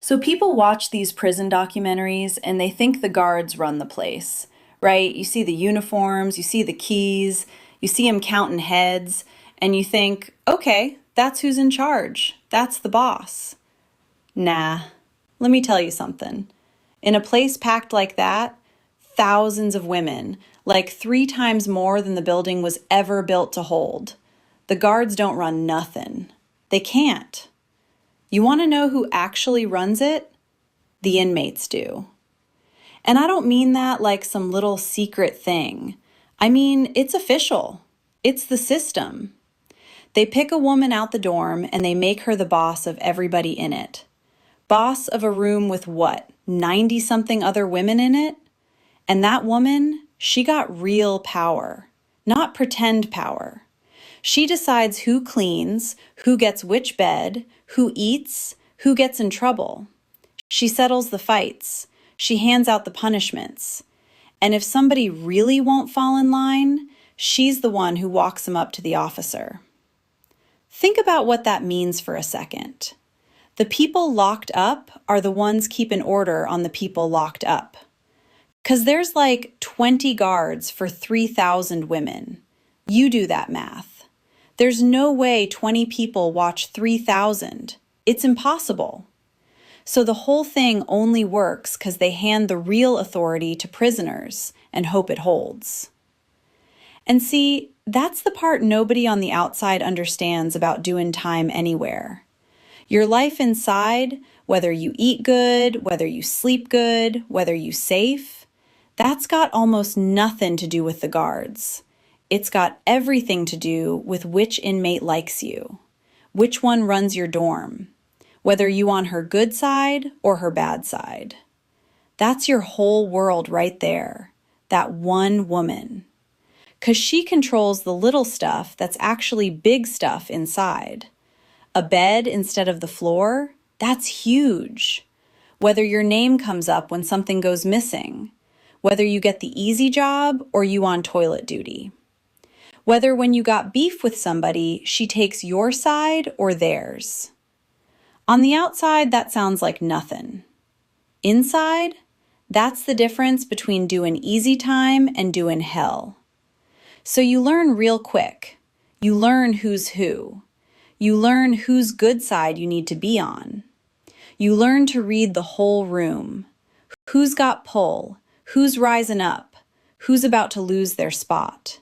So people watch these prison documentaries and they think the guards run the place, right? You see the uniforms, you see the keys, you see them counting heads, and you think, okay, that's who's in charge. That's the boss. Nah, let me tell you something. In a place packed like that, thousands of women, like 3 times more than the building was ever built to hold. The guards don't run nothing. They can't. You want to know who actually runs it? The inmates do. And I don't mean that like some little secret thing. I mean, it's official. It's the system. They pick a woman out the dorm and they make her the boss of everybody in it. Boss of a room with what, 90 something other women in it? And that woman, she got real power, not pretend power. She decides who cleans, who gets which bed, who eats, who gets in trouble. She settles the fights. She hands out the punishments. And if somebody really won't fall in line, she's the one who walks them up to the officer. Think about what that means for a second. The people locked up are the ones keeping order on the people locked up. 'Cause there's like 20 guards for 3,000 women. You do that math. There's no way 20 people watch 3,000. It's impossible. So the whole thing only works because they hand the real authority to prisoners and hope it holds. And see, that's the part nobody on the outside understands about doing time anywhere. Your life inside, whether you eat good, whether you sleep good, whether you safe, that's got almost nothing to do with the guards. It's got everything to do with which inmate likes you, which one runs your dorm, whether you on her good side or her bad side. That's your whole world right there, that one woman. 'Cause she controls the little stuff that's actually big stuff inside. A bed instead of the floor, that's huge. Whether your name comes up when something goes missing, whether you get the easy job or you on toilet duty. Whether when you got beef with somebody, she takes your side or theirs. On the outside, that sounds like nothing. Inside, that's the difference between doing easy time and doing hell. So you learn real quick. You learn who's who. You learn whose good side you need to be on. You learn to read the whole room. Who's got pull? Who's rising up? Who's about to lose their spot?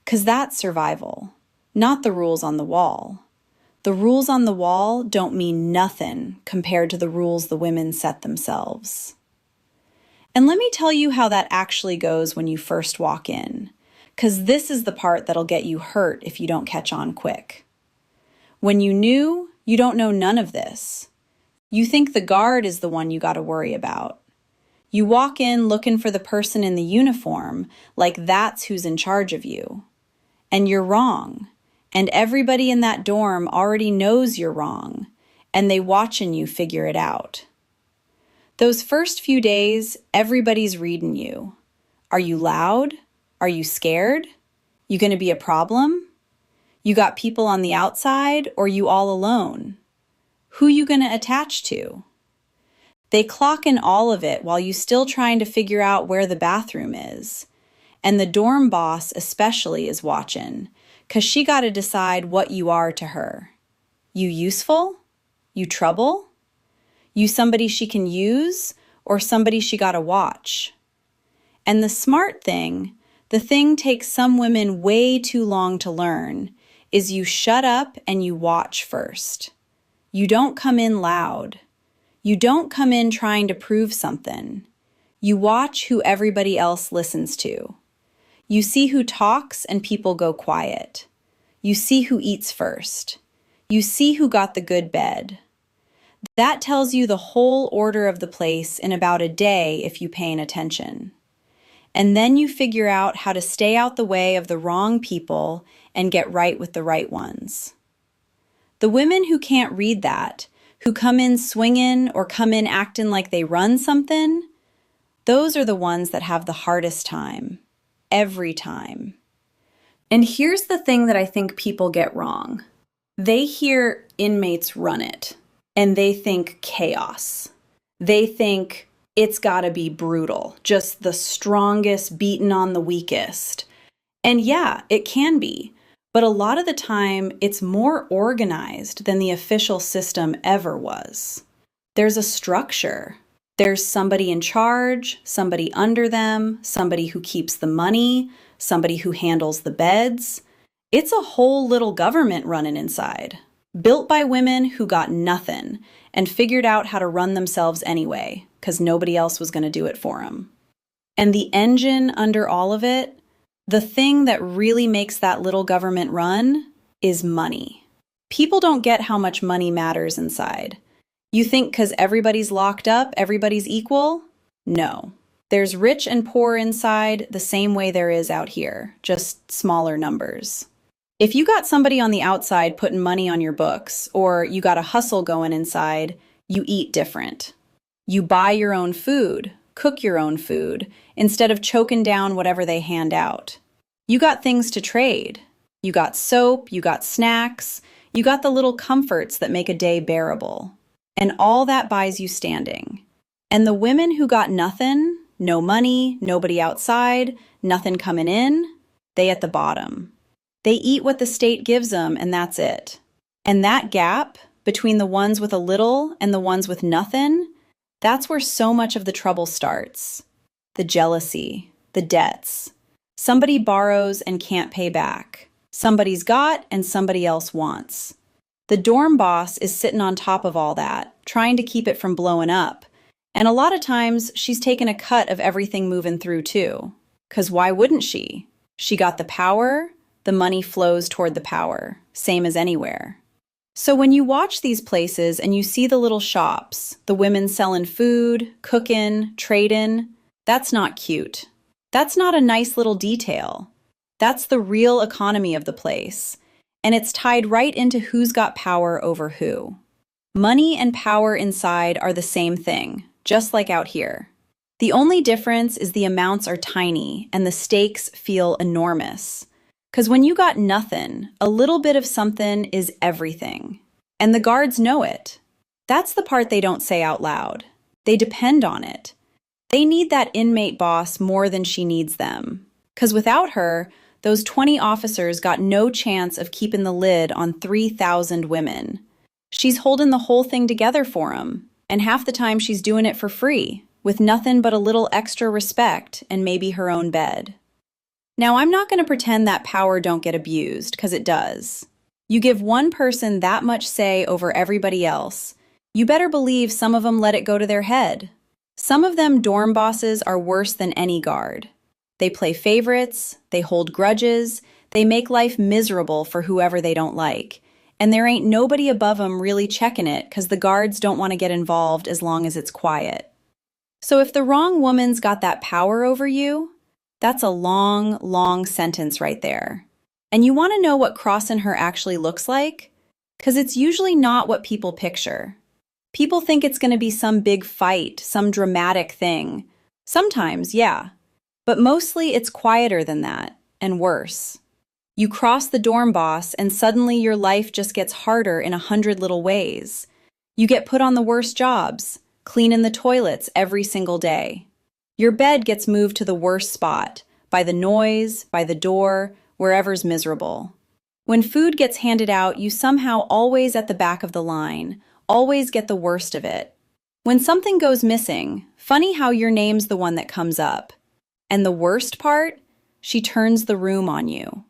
'Cause that's survival, not the rules on the wall. The rules on the wall don't mean nothing compared to the rules the women set themselves. And let me tell you how that actually goes when you first walk in, 'cause this is the part that'll get you hurt if you don't catch on quick. When you new, you don't know none of this. You think the guard is the one you gotta worry about. You walk in looking for the person in the uniform, like that's who's in charge of you. And you're wrong. And everybody in that dorm already knows you're wrong, and they watching you figure it out. Those first few days, everybody's reading you. Are you loud? Are you scared? You gonna be a problem? You got people on the outside, or you all alone? Who you gonna attach to? They clock in all of it while you still trying to figure out where the bathroom is. And the dorm boss especially is watching, 'cause she gotta decide what you are to her. You useful? You trouble? You somebody she can use, or somebody she gotta watch? And the smart thing, the thing takes some women way too long to learn, is you shut up and you watch first. You don't come in loud. You don't come in trying to prove something. You watch who everybody else listens to. You see who talks and people go quiet. You see who eats first. You see who got the good bed. That tells you the whole order of the place in about a day if you're paying attention. And then you figure out how to stay out the way of the wrong people and get right with the right ones. The women who can't read that, who come in swinging or come in acting like they run something, those are the ones that have the hardest time. Every time. And here's the thing that I think people get wrong. They hear inmates run it. and they think chaos. They think it's gotta be brutal, just the strongest beating on the weakest. And yeah, it can be, but a lot of the time it's more organized than the official system ever was. There's a structure. There's somebody in charge, somebody under them, somebody who keeps the money, somebody who handles the beds. It's a whole little government running inside, built by women who got nothing and figured out how to run themselves anyway, because nobody else was going to do it for them. And the engine under all of it, the thing that really makes that little government run, is money. People don't get how much money matters inside. You think because everybody's locked up, everybody's equal? No. There's rich and poor inside the same way there is out here, just smaller numbers. If you got somebody on the outside putting money on your books, or you got a hustle going inside, you eat different. You buy your own food, cook your own food, instead of choking down whatever they hand out. You got things to trade. You got soap, you got snacks, you got the little comforts that make a day bearable. And all that buys you standing. And the women who got nothing, no money, nobody outside, nothing coming in, they at the bottom. They eat what the state gives them, and that's it. And that gap between the ones with a little and the ones with nothing, that's where so much of the trouble starts. The jealousy, the debts. Somebody borrows and can't pay back. Somebody's got and somebody else wants. The dorm boss is sitting on top of all that, trying to keep it from blowing up. And a lot of times, she's taken a cut of everything moving through too. 'Cause why wouldn't she? She got the power, the money flows toward the power, same as anywhere. So when you watch these places and you see the little shops, the women selling food, cooking, trading, that's not cute. That's not a nice little detail. That's the real economy of the place. And it's tied right into who's got power over who. Money and power inside are the same thing, just like out here. The only difference is the amounts are tiny and the stakes feel enormous. 'Cause when you got nothing, a little bit of something is everything. And the guards know it. That's the part they don't say out loud. They depend on it. They need that inmate boss more than she needs them. 'Cause without her, those 20 officers got no chance of keeping the lid on 3,000 women. She's holding the whole thing together for them, and half the time she's doing it for free, with nothing but a little extra respect and maybe her own bed. Now, I'm not going to pretend that power don't get abused, because it does. You give one person that much say over everybody else, you better believe some of them let it go to their head. Some of them dorm bosses are worse than any guard. They play favorites, they hold grudges, they make life miserable for whoever they don't like. And there ain't nobody above them really checking it because the guards don't want to get involved as long as it's quiet. So if the wrong woman's got that power over you, that's a long, long sentence right there. And you want to know what crossing her actually looks like? Because it's usually not what people picture. People think it's going to be some big fight, some dramatic thing. Sometimes, yeah. But mostly it's quieter than that, and worse. You cross the dorm boss and suddenly your life just gets harder in 100 little ways. You get put on the worst jobs, cleaning the toilets every single day. Your bed gets moved to the worst spot, by the noise, by the door, wherever's miserable. When food gets handed out, you somehow always at the back of the line, always get the worst of it. When something goes missing, funny how your name's the one that comes up. And the worst part, she turns the room on you.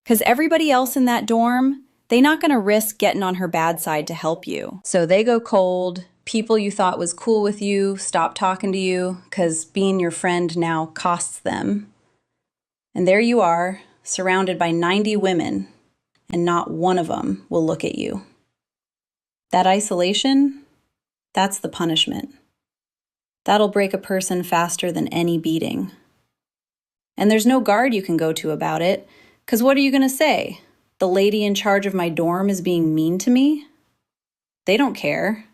'Cause everybody else in that dorm, they not gonna risk getting on her bad side to help you. So they go cold, people you thought was cool with you stop talking to you, 'cause being your friend now costs them. And there you are, surrounded by 90 women, and not one of them will look at you. That isolation, that's the punishment. That'll break a person faster than any beating. And there's no guard you can go to about it, 'cause what are you gonna say? The lady in charge of my dorm is being mean to me? They don't care.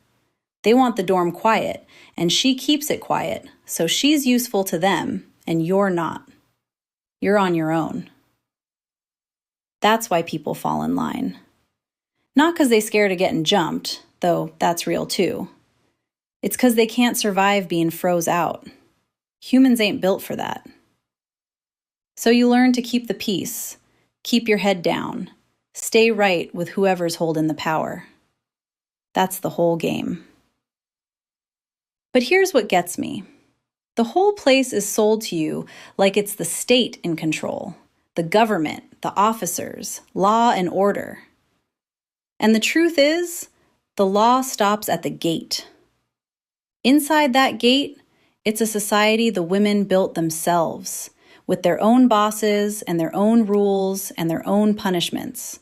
They want the dorm quiet, and she keeps it quiet, so she's useful to them, and you're not. You're on your own. That's why people fall in line. Not 'cause they're scared of getting jumped, though that's real too. It's 'cause they can't survive being froze out. Humans ain't built for that. So you learn to keep the peace, keep your head down, stay right with whoever's holding the power. That's the whole game. But here's what gets me. The whole place is sold to you like it's the state in control, the government, the officers, law and order. And the truth is, the law stops at the gate. Inside that gate, it's a society the women built themselves, with their own bosses and their own rules and their own punishments.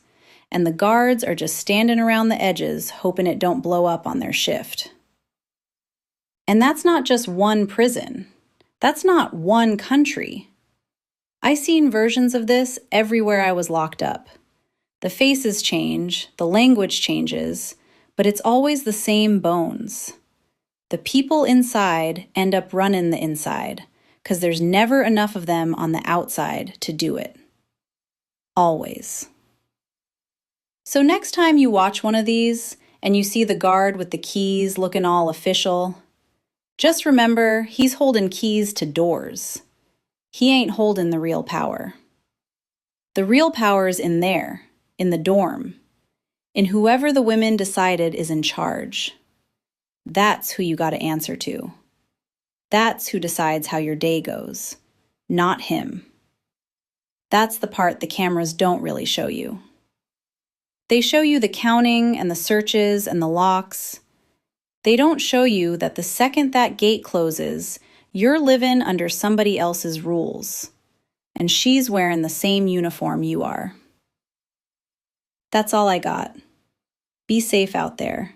And the guards are just standing around the edges, hoping it don't blow up on their shift. And that's not just one prison. That's not one country. I seen versions of this everywhere I was locked up. The faces change, the language changes, but it's always the same bones. The people inside end up running the inside, because there's never enough of them on the outside to do it. Always. So next time you watch one of these and you see the guard with the keys looking all official, just remember he's holding keys to doors. He ain't holding the real power. The real power's in there, in the dorm, in whoever the women decided is in charge. That's who you gotta answer to. That's who decides how your day goes, not him. That's the part the cameras don't really show you. They show you the counting and the searches and the locks. They don't show you that the second that gate closes, you're living under somebody else's rules, and she's wearing the same uniform you are. That's all I got. Be safe out there.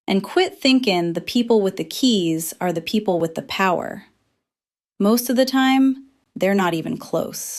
And quit thinking the people with the keys are the people with the power. Most of the time, they're not even close.